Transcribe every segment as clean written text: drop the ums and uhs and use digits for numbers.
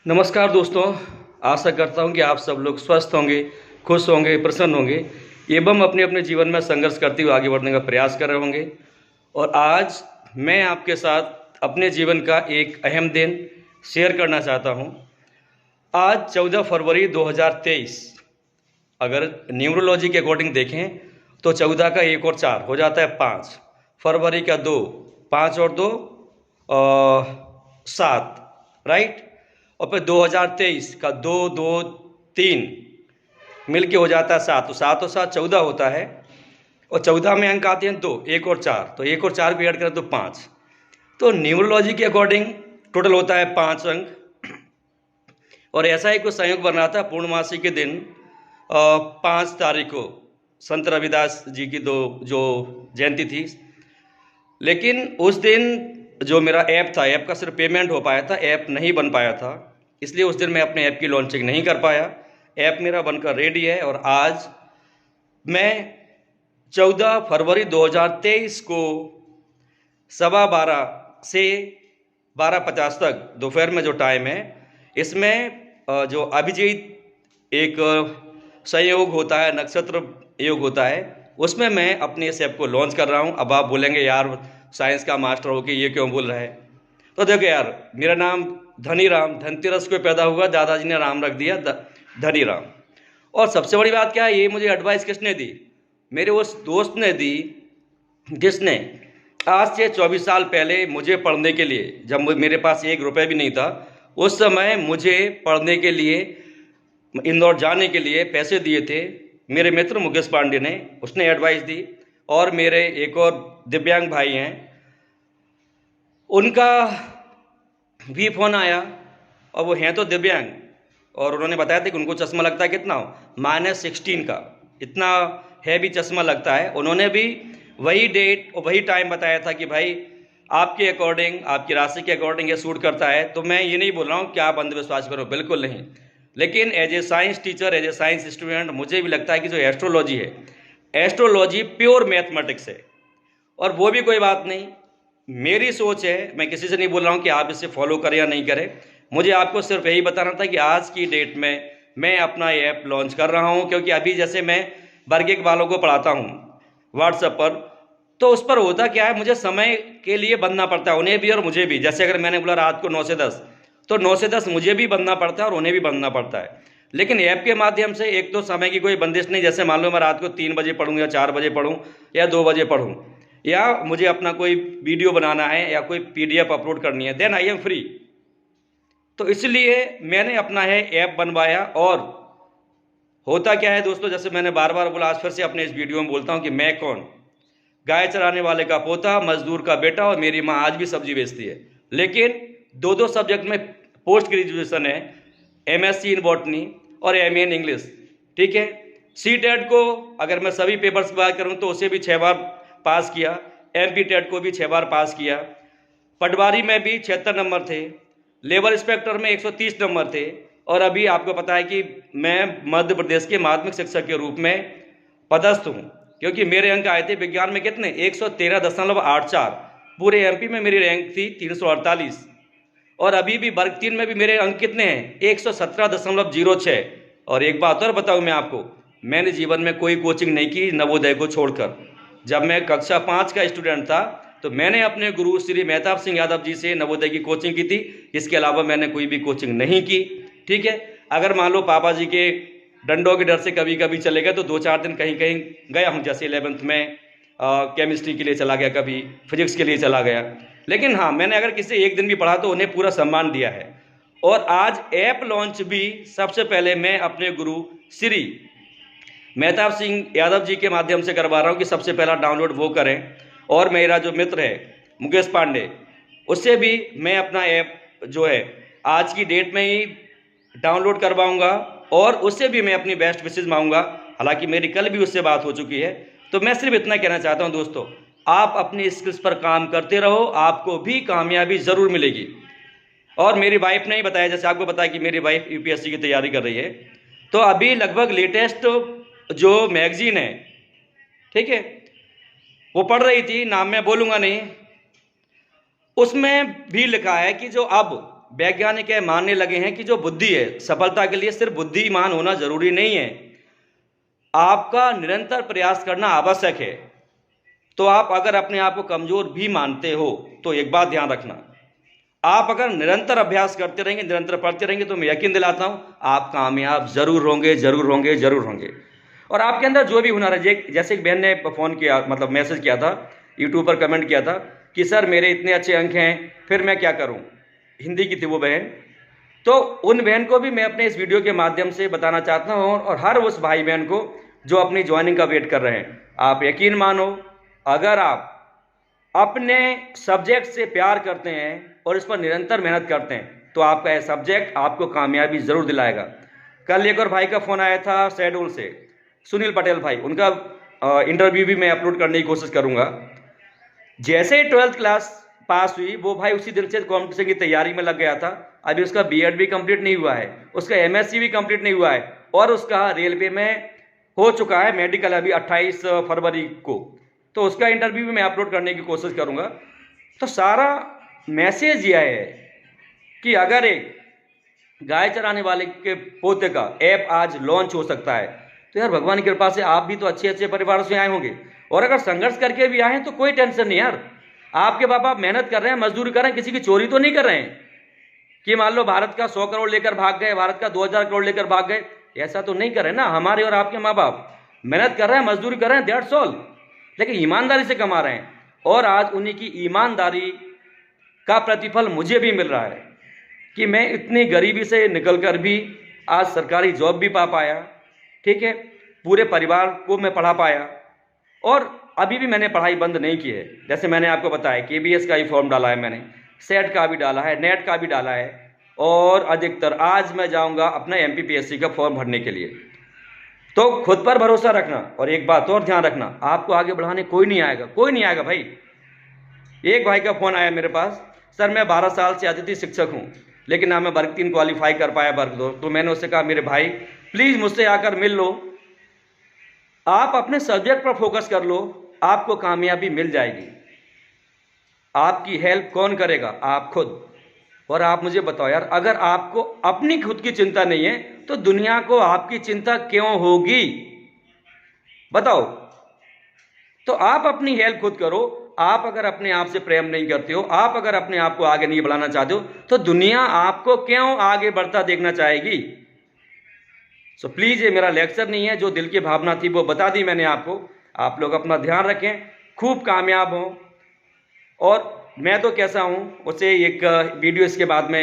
नमस्कार दोस्तों। आशा करता हूं कि आप सब लोग स्वस्थ होंगे, खुश होंगे, प्रसन्न होंगे एवं अपने अपने जीवन में संघर्ष करते हुए आगे बढ़ने का प्रयास कर रहे होंगे। और आज मैं आपके साथ अपने जीवन का एक अहम दिन शेयर करना चाहता हूं। आज 14 फरवरी 2023, अगर न्यूमरोलॉजी के अकॉर्डिंग देखें तो 14 का 1 और 4 हो जाता है 5, फरवरी का 2, 5 और 2 7, राइट। और फिर 2023 का 2 2 3 मिल के हो जाता है 7, तो 7 और 7 14 होता है। और 14 में अंक आते हैं 2, 1 और 4, तो 1 और 4 को ऐड करें तो 5। तो न्यूमरोलॉजी के अकॉर्डिंग टोटल होता है 5 अंक। और ऐसा ही कुछ संयोग बन रहा था पूर्णमासी के दिन 5 तारीख को संत रविदास जी की जो जयंती थी। लेकिन उस दिन जो मेरा ऐप था, ऐप का सिर्फ पेमेंट हो पाया था, ऐप नहीं बन पाया था, इसलिए उस दिन मैं अपने ऐप की लॉन्चिंग नहीं कर पाया। ऐप मेरा बनकर रेडी है और आज मैं 14 फरवरी 2023 को 12:15 से 12:50 तक दोपहर में जो टाइम है, इसमें जो अभिजीत एक संयोग होता है, नक्षत्र योग होता है, उसमें मैं अपने इस ऐप को लॉन्च कर रहा हूँ। अब आप बोलेंगे यार साइंस का मास्टर हो के ये क्यों बोल रहा है? तो देखो यार, मेरा नाम धनी राम, धनतेरस को पैदा हुआ, दादाजी ने राम रख दिया धनी राम। और सबसे बड़ी बात क्या है, ये मुझे एडवाइस किसने दी? मेरे उस दोस्त ने दी जिसने आज से 24 साल पहले मुझे पढ़ने के लिए, जब मेरे पास 1 रुपये भी नहीं था, उस समय मुझे पढ़ने के लिए इंदौर जाने के लिए पैसे दिए थे मेरे मित्र मुकेश पांडे ने, उसने एडवाइस दी। और मेरे एक और दिव्यांग भाई हैं, उनका भी फ़ोन आया, और वो हैं तो दिव्यांग, और उन्होंने बताया था कि उनको चश्मा लगता है कितना, -16 का, इतना हैवी चश्मा लगता है। उन्होंने भी वही डेट और वही टाइम बताया था कि भाई आपके अकॉर्डिंग, आपकी राशि के अकॉर्डिंग ये सूट करता है। तो मैं ये नहीं बोल रहा हूँ कि आप अंधविश्वास करो, बिल्कुल नहीं, लेकिन as a science teacher, as a science student, मुझे भी लगता है कि जो एस्ट्रोलॉजी है, एस्ट्रोलॉजी प्योर मैथमेटिक्स है। और वो भी कोई बात नहीं, मेरी सोच है, मैं किसी से नहीं बोल रहा हूँ कि आप इसे फॉलो करें या नहीं करें। मुझे आपको सिर्फ यही बताना था कि आज की डेट में मैं अपना ऐप लॉन्च कर रहा हूँ, क्योंकि अभी जैसे मैं वर्ग एक वालों को पढ़ाता हूँ व्हाट्सएप पर, तो उस पर होता क्या है, मुझे समय के लिए बंधना पड़ता है, उन्हें भी और मुझे भी। जैसे अगर मैंने बोला रात को 9 से 10, तो 9 से 10 मुझे भी बंधना पड़ता है और उन्हें भी बंधना पड़ता है। लेकिन ऐप के माध्यम से एक तो समय की कोई बंदिश नहीं, जैसे मान लो मैं रात को 3 बजे पढ़ूँ या 4 बजे पढ़ूँ या 2 बजे पढ़ूँ, या मुझे अपना कोई वीडियो बनाना है या कोई PDF अपलोड करनी है, देन आई एम फ्री। तो इसलिए मैंने अपना है ऐप बनवाया। और होता क्या है दोस्तों, जैसे मैंने बार बार बोला, आज फिर से अपने इस वीडियो में बोलता हूँ कि मैं कौन, गाय चराने वाले का पोता, मजदूर का बेटा, और मेरी माँ आज भी सब्जी बेचती है। लेकिन 2 सब्जेक्ट में पोस्ट ग्रेजुएशन है, MSc इन बॉटनी और MA इन इंग्लिश, ठीक है। CTET को अगर मैं सभी पेपर्स की बात करूँ तो उसे भी 6 बार पास किया, MP टेट को भी 6 बार पास किया, पटवारी में भी 76 नंबर थे, लेबर इंस्पेक्टर में 130 नंबर थे। और अभी आपको पता है कि मैं मध्य प्रदेश के माध्यमिक शिक्षक के रूप में पदस्थ हूँ, क्योंकि मेरे अंक आए थे विज्ञान में कितने, 113.84। पूरे MP में मेरी रैंक थी 348। और अभी भी वर्ग 3 में भी मेरे अंक कितने हैं, 117.06। और एक बात और बताऊँ मैं आपको, मैंने जीवन में कोई कोचिंग नहीं की नवोदय को छोड़कर। जब मैं कक्षा 5 का स्टूडेंट था तो मैंने अपने गुरु श्री मेहताब सिंह यादव जी से नवोदय की कोचिंग की थी, इसके अलावा मैंने कोई भी कोचिंग नहीं की, ठीक है। अगर मान लो पापा जी के डंडों के डर से कभी कभी चले गए तो 2-4 दिन कहीं कहीं गया हूँ, जैसे 11th में केमिस्ट्री के लिए चला गया, कभी फिजिक्स के लिए चला गया। लेकिन हाँ, मैंने अगर किसी एक दिन भी पढ़ा तो उन्हें पूरा सम्मान दिया है। और आज ऐप लॉन्च भी सबसे पहले मैं अपने गुरु श्री मेहताब सिंह यादव जी के माध्यम से करवा रहा हूँ कि सबसे पहला डाउनलोड वो करें। और मेरा जो मित्र है मुकेश पांडे, उससे भी मैं अपना ऐप जो है आज की डेट में ही डाउनलोड करवाऊँगा, और उससे भी मैं अपनी बेस्ट विशेज़ मांगूंगा। हालांकि मेरी कल भी उससे बात हो चुकी है। तो मैं सिर्फ इतना कहना चाहता हूं दोस्तों, आप अपनी स्किल्स पर काम करते रहो, आपको भी कामयाबी ज़रूर मिलेगी। और मेरी वाइफ ने ही बताया, जैसे आपको बताया कि मेरी वाइफ UPSC की तैयारी कर रही है, तो अभी लगभग लेटेस्ट जो मैगजीन है, ठीक है, वो पढ़ रही थी, नाम मैं बोलूँगा नहीं, उसमें भी लिखा है कि जो अब वैज्ञानिक है मानने लगे हैं कि जो बुद्धि है, सफलता के लिए सिर्फ बुद्धिमान होना जरूरी नहीं है, आपका निरंतर प्रयास करना आवश्यक है। तो आप अगर अपने आप को कमजोर भी मानते हो तो एक बात ध्यान रखना, आप अगर निरंतर अभ्यास करते रहेंगे, निरंतर पढ़ते रहेंगे, तो मैं यकीन दिलाता हूं आप कामयाब जरूर होंगे, जरूर होंगे, जरूर होंगे। और आपके अंदर जो भी हुनर है, जैसे एक बहन ने फोन किया, मतलब मैसेज किया था, यूट्यूब पर कमेंट किया था कि सर मेरे इतने अच्छे अंक हैं, फिर मैं क्या करूं, हिंदी की थी वो बहन। तो उन बहन को भी मैं अपने इस वीडियो के माध्यम से बताना चाहता हूं, और हर उस भाई बहन को जो अपनी ज्वाइनिंग का वेट कर रहे हैं, आप यकीन मानो, अगर आप अपने सब्जेक्ट से प्यार करते हैं और इस पर निरंतर मेहनत करते हैं तो आपका यह सब्जेक्ट आपको कामयाबी जरूर दिलाएगा। कल एक और भाई का फोन आया था शहडोल से, सुनील पटेल भाई, उनका इंटरव्यू भी मैं अपलोड करने की कोशिश करूंगा। जैसे ही 12th क्लास पास हुई, वो भाई उसी दिन से कॉम्पिटिशन की तैयारी में लग गया था। अभी उसका बीएड भी कंप्लीट नहीं हुआ है, उसका एमएससी भी कंप्लीट नहीं हुआ है, और उसका रेलवे में हो चुका है मेडिकल अभी 28 फरवरी को। तो उसका इंटरव्यू भी मैं अपलोड करने की कोशिश करूंगा। तो सारा मैसेज यह है कि अगर एक गाय चराने वाले के पोते का ऐप आज लॉन्च हो सकता है, तो यार भगवान की कृपा से आप भी तो अच्छे अच्छे परिवारों से आए होंगे, और अगर संघर्ष करके भी आए हैं तो कोई टेंशन नहीं यार। आपके बाप आप मेहनत कर रहे हैं, मजदूरी कर रहे हैं, किसी की चोरी तो नहीं कर रहे हैं कि मान लो भारत का 100 करोड़ लेकर भाग गए, भारत का 2000 करोड़ लेकर भाग गए, ऐसा तो नहीं कर रहे ना। हमारे और आपके माँ बाप मेहनत कर रहे हैं, मजदूरी कर रहे हैं, दैट्स ऑल, लेकिन ईमानदारी से कमा रहे हैं, और आज उन्हीं की ईमानदारी का प्रतिफल मुझे भी मिल रहा है कि मैं इतनी गरीबी से निकलकर भी आज सरकारी जॉब भी पा पाया, ठीक है, पूरे परिवार को मैं पढ़ा पाया, और अभी भी मैंने पढ़ाई बंद नहीं की है। जैसे मैंने आपको बताया केबीएस का ही फॉर्म डाला है मैंने, सेट का भी डाला है, नेट का भी डाला है, और अधिकतर आज मैं जाऊंगा अपना एमपीपीएससी का फॉर्म भरने के लिए। तो खुद पर भरोसा रखना, और एक बात और ध्यान रखना, आपको आगे बढ़ाने कोई नहीं आएगा, कोई नहीं आएगा भाई। एक भाई का फोन आया मेरे पास, सर मैं 12 साल से अतिथि शिक्षक हूं, लेकिन ना मैं वर्ग 3 क्वालिफाई कर पाया, वर्ग 2। तो मैंने उससे कहा मेरे भाई प्लीज मुझसे आकर मिल लो, आप अपने सब्जेक्ट पर फोकस कर लो, आपको कामयाबी मिल जाएगी। आपकी हेल्प कौन करेगा? आप खुद। और आप मुझे बताओ यार, अगर आपको अपनी खुद की चिंता नहीं है तो दुनिया को आपकी चिंता क्यों होगी? बताओ। तो आप अपनी हेल्प खुद करो। आप अगर अपने आप से प्रेम नहीं करते हो, आप अगर अपने आप को आगे नहीं बढ़ाना चाहते हो, तो दुनिया आपको क्यों आगे बढ़ता देखना चाहेगी? सो प्लीज, ये मेरा लेक्चर नहीं है, जो दिल की भावना थी वो बता दी मैंने आपको। आप लोग अपना ध्यान रखें, खूब कामयाब हों। और मैं तो कैसा हूं उसे एक वीडियो इसके बाद में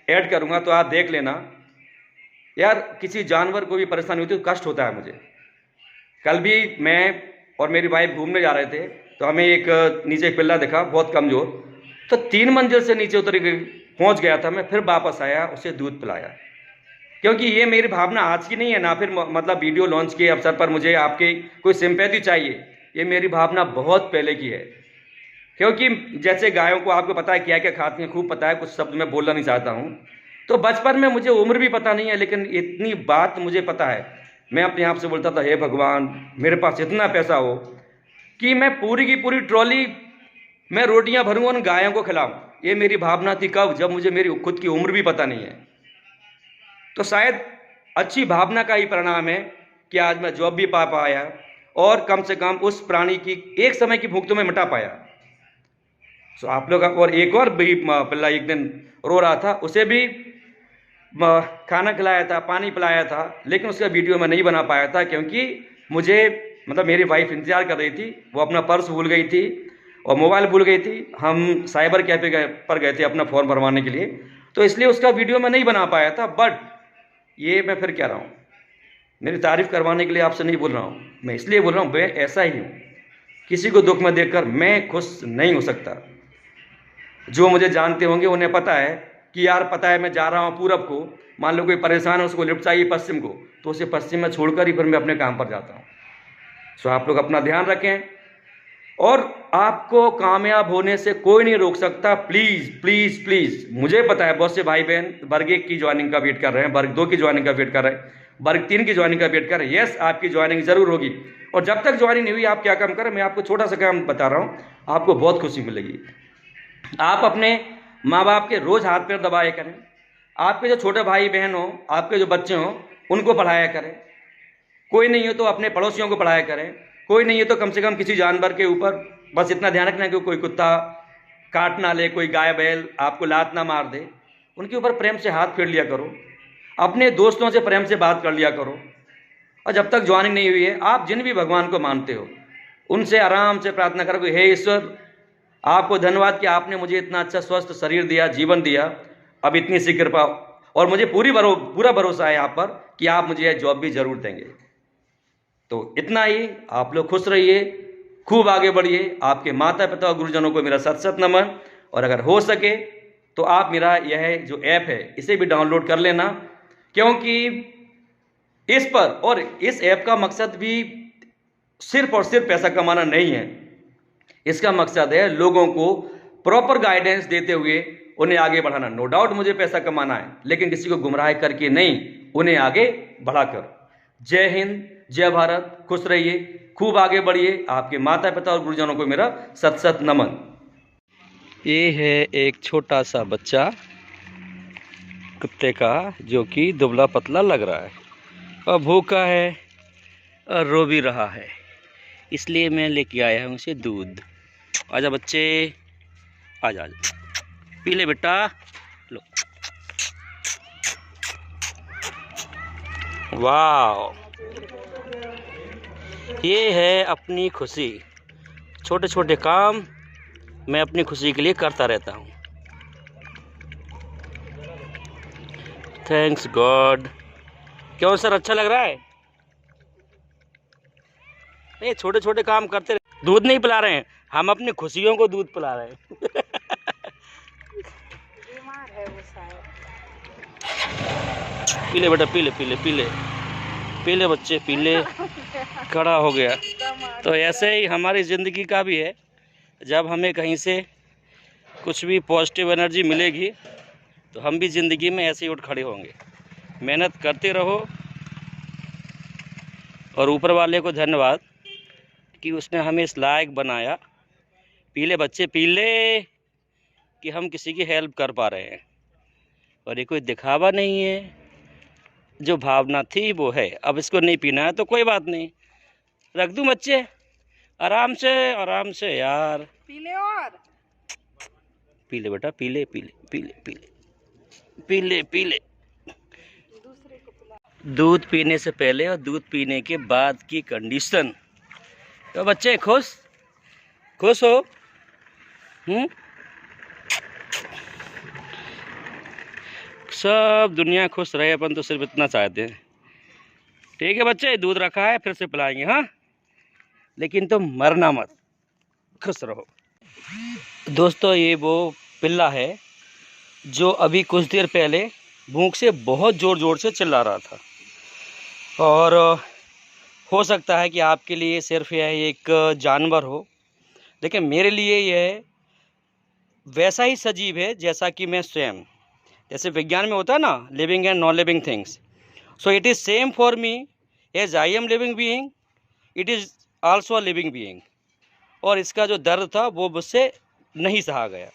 ऐड करूंगा, तो आप देख लेना। यार किसी जानवर को भी परेशानी होती है तो कष्ट होता है मुझे। कल भी मैं और मेरी वाइफ घूमने जा रहे थे, तो हमें एक नीचे एक पिल्ला दिखा बहुत कमजोर, तो 3 मंजिल से नीचे उतर के पहुंच गया था मैं, फिर वापस आया, उसे दूध पिलाया। क्योंकि ये मेरी भावना आज की नहीं है ना, फिर मतलब वीडियो लॉन्च के अवसर पर मुझे आपकी कोई सिंपैथी चाहिए, ये मेरी भावना बहुत पहले की है। क्योंकि जैसे गायों को आपको पता है क्या क्या खाती हैं, खूब पता है, कुछ शब्द मैं बोलना नहीं चाहता हूं। तो बचपन में मुझे उम्र भी पता नहीं है, लेकिन इतनी बात मुझे पता है, मैं अपने आप से बोलता था हे भगवान मेरे पास इतना पैसा हो कि मैं पूरी की पूरी ट्रॉली मैं रोटियां भरूं उन गायों को खिलाऊं। ये मेरी भावना थी कब? जब मुझे मेरी खुद की उम्र भी पता नहीं है। तो शायद अच्छी भावना का ही परिणाम है कि आज मैं जॉब भी पा पाया, और कम से कम उस प्राणी की एक समय की भूख तो मैं मिटा पाया। सो आप लोग, और एक और भी पिल्ला एक दिन रो रहा था, उसे भी खाना खिलाया था, पानी पिलाया था, लेकिन उसका वीडियो मैं नहीं बना पाया था, क्योंकि मुझे मतलब मेरी वाइफ इंतजार कर रही थी। वो अपना पर्स भूल गई थी और मोबाइल भूल गई थी। हम साइबर कैफे पर गए थे अपना फॉर्म भरवाने के लिए, तो इसलिए उसका वीडियो मैं नहीं बना पाया था। बट ये मैं फिर कह रहा हूँ, मेरी तारीफ करवाने के लिए आपसे नहीं बोल रहा हूँ, मैं इसलिए बोल रहा हूँ मैं ऐसा ही हूँ। किसी को दुख में देखकर मैं खुश नहीं हो सकता। जो मुझे जानते होंगे उन्हें पता है कि यार पता है मैं जा रहा हूँ पूरब को, मान लो कोई परेशान है उसको लिफ्ट चाहिए पश्चिम को, तो उसे पश्चिम में छोड़कर ही फिर मैं अपने काम पर जाता हूँ। सो आप लोग अपना ध्यान रखें, और आपको कामयाब होने से कोई नहीं रोक सकता। प्लीज प्लीज प्लीज, मुझे पता है बहुत से भाई बहन वर्ग 1 की ज्वाइनिंग का वेट कर रहे हैं, वर्ग 2 की ज्वाइनिंग का वेट कर रहे हैं, वर्ग 3 की ज्वाइनिंग का वेट कर रहे हैं। यस, आपकी ज्वाइनिंग जरूर होगी, और जब तक ज्वाइनिंग नहीं हुई आप क्या काम करें, मैं आपको छोटा सा काम बता रहा हूँ, आपको बहुत खुशी मिलेगी। आप अपने माँ बाप के रोज़ हाथ पैर दबाया करें। आपके जो छोटे भाई बहन हो, आपके जो बच्चे हों, उनको पढ़ाया करें। कोई नहीं हो तो अपने पड़ोसियों को पढ़ाया करें। कोई नहीं है तो कम से कम किसी जानवर के ऊपर बस इतना ध्यान रखना कि कोई कुत्ता काट ना ले, कोई गाय बैल आपको लात ना मार दे, उनके ऊपर प्रेम से हाथ फेर लिया करो। अपने दोस्तों से प्रेम से बात कर लिया करो। और जब तक ज्वाइनिंग नहीं हुई है, आप जिन भी भगवान को मानते हो उनसे आराम से प्रार्थना करो कि हे ईश्वर, आपको धन्यवाद कि आपने मुझे इतना अच्छा स्वस्थ शरीर दिया, जीवन दिया, अब इतनी सी कृपा, और मुझे पूरा भरोसा है आप पर कि आप मुझे यह जॉब भी जरूर देंगे। तो इतना ही, आप लोग खुश रहिए, खूब आगे बढ़िए। आपके माता पिता और गुरुजनों को मेरा सत सत नमन। और अगर हो सके तो आप मेरा यह जो ऐप है इसे भी डाउनलोड कर लेना, क्योंकि इस पर और इस ऐप का मकसद भी सिर्फ और सिर्फ पैसा कमाना नहीं है। इसका मकसद है लोगों को प्रॉपर गाइडेंस देते हुए उन्हें आगे बढ़ाना। नो डाउट मुझे पैसा कमाना है, लेकिन किसी को गुमराह करके नहीं, उन्हें आगे बढ़ाकर। जय हिंद, जय भारत, खुश रहिए, खूब आगे बढ़िए। आपके माता पिता और गुरुजनों को मेरा सत सत नमन। ये है एक छोटा सा बच्चा कुत्ते का, जो कि दुबला पतला लग रहा है और भूखा है और रो भी रहा है, इसलिए मैं लेके आया हूँ उसे दूध। आजा बच्चे, आजा आजा, पी ले बेटा, लो। वाह, ये है अपनी खुशी। छोटे छोटे काम मैं अपनी खुशी के लिए करता रहता हूँ। Thanks God. क्यों सर, अच्छा लग रहा है? ये छोटे छोटे काम करते रहे। दूध नहीं पिला रहे हैं हम, अपनी खुशियों को दूध पिला रहे हैं। बीमार है वो शायद। पी ले बेटा, पी ले पी ले पी ले पी ले बच्चे, पी ले। खड़ा हो गया। तो ऐसे ही हमारी ज़िंदगी का भी है। जब हमें कहीं से कुछ भी पॉजिटिव एनर्जी मिलेगी तो हम भी ज़िंदगी में ऐसे ही उठ खड़े होंगे। मेहनत करते रहो, और ऊपर वाले को धन्यवाद कि उसने हमें इस लायक बनाया, पी ले बच्चे पी ले, कि हम किसी की हेल्प कर पा रहे हैं। और ये कोई दिखावा नहीं है, जो भावना थी वो है। अब इसको नहीं पीना है तो कोई बात नहीं, रख दूं बच्चे, आराम से यार। पी ले और पी ले बेटा, पी ले पी ले पी ले पी ले पी ले पी ले। दूसरे को पिला। दूध पीने से पहले और दूध पीने के बाद की कंडीशन। तो बच्चे खुश खुश हो? सब दुनिया खुश रहे, अपन तो सिर्फ इतना चाहते हैं। ठीक है बच्चे, दूध रखा है, फिर से पिलाएंगे। हाँ, लेकिन तुम मरना मत, खुश रहो। दोस्तों, ये वो पिल्ला है जो अभी कुछ देर पहले भूख से बहुत ज़ोर ज़ोर से चिल्ला रहा था। और हो सकता है कि आपके लिए सिर्फ यह एक जानवर हो, लेकिन मेरे लिए यह वैसा ही सजीव है जैसा कि मैं स्वयं। जैसे विज्ञान में होता है ना, living and non living things, so it is same for me. As I am living being, it is also a living being. और इसका जो दर्द था वो मुझसे नहीं सहा गया।